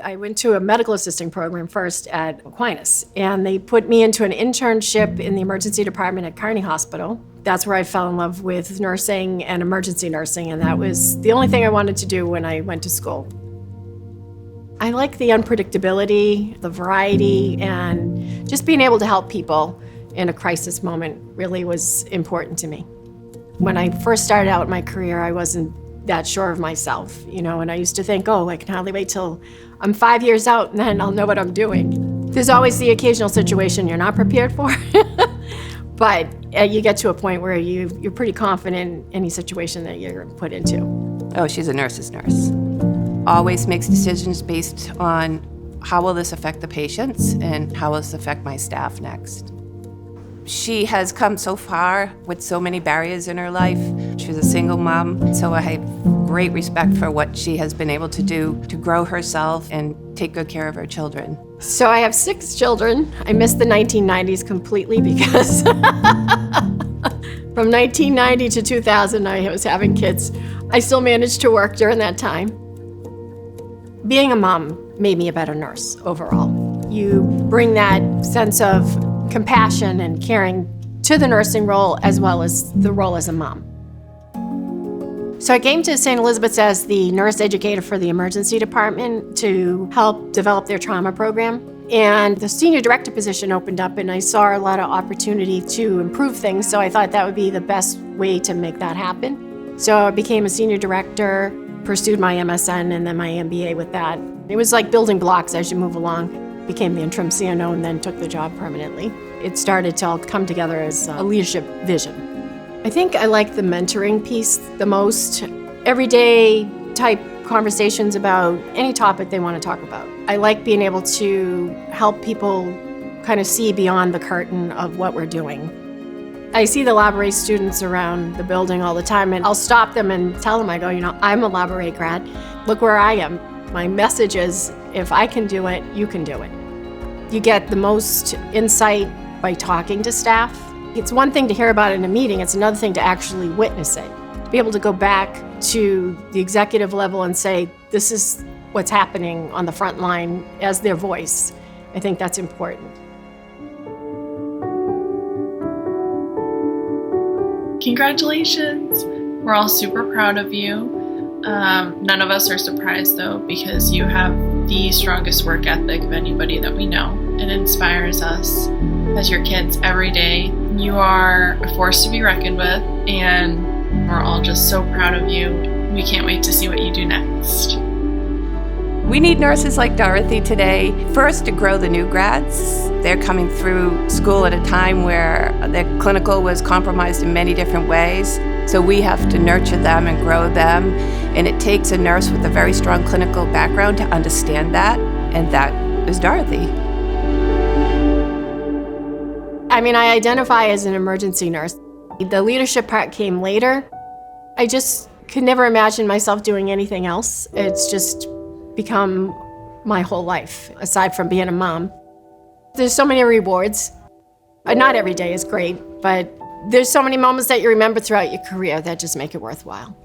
I went to a medical assisting program first at Aquinas, and they put me into an internship in the emergency department at Kearney Hospital. That's where I fell in love with nursing and emergency nursing, and that was the only thing I wanted to do when I went to school. I like the unpredictability, the variety, and just being able to help people in a crisis moment really was important to me. When I first started out my career, I wasn't that sure of myself, and I used to think, I can hardly wait till I'm 5 years out and then I'll know what I'm doing. There's always the occasional situation you're not prepared for, but you get to a point where you're pretty confident in any situation that you're put into. Oh, she's a nurse's nurse. Always makes decisions based on how will this affect the patients and how will this affect my staff next. She has come so far with so many barriers in her life. She's a single mom, so I have great respect for what she has been able to do to grow herself and take good care of her children. So I have 6 children. I missed the 1990s completely because from 1990 to 2000, I was having kids. I still managed to work during that time. Being a mom made me a better nurse overall. You bring that sense of compassion and caring to the nursing role as well as the role as a mom. So I came to St. Elizabeth's as the nurse educator for the emergency department to help develop their trauma program. And the senior director position opened up and I saw a lot of opportunity to improve things, so I thought that would be the best way to make that happen. So I became a senior director, pursued my MSN and then my MBA with that. It was like building blocks as you move along. Became the interim CNO and then took the job permanently. It started to all come together as a leadership vision. I think I like the mentoring piece the most. Everyday type conversations about any topic they want to talk about. I like being able to help people kind of see beyond the curtain of what we're doing. I see the Labouré students around the building all the time, and I'll stop them and tell them, I'm a Labouré grad. Look where I am. My message is, if I can do it, you can do it. You get the most insight by talking to staff. It's one thing to hear about it in a meeting, it's another thing to actually witness it. To be able to go back to the executive level and say, this is what's happening on the front line as their voice, I think that's important. Congratulations! We're all super proud of you. None of us are surprised though, because you have the strongest work ethic of anybody that we know. It inspires us as your kids every day. You are a force to be reckoned with, and we're all just so proud of you. We can't wait to see what you do next. We need nurses like Dorothy today, first to grow the new grads. They're coming through school at a time where their clinical was compromised in many different ways. So we have to nurture them and grow them. And it takes a nurse with a very strong clinical background to understand that. And that is Dorothy. I identify as an emergency nurse. The leadership part came later. I just could never imagine myself doing anything else. It's just become my whole life, aside from being a mom. There's so many rewards. Not every day is great, but there's so many moments that you remember throughout your career that just make it worthwhile.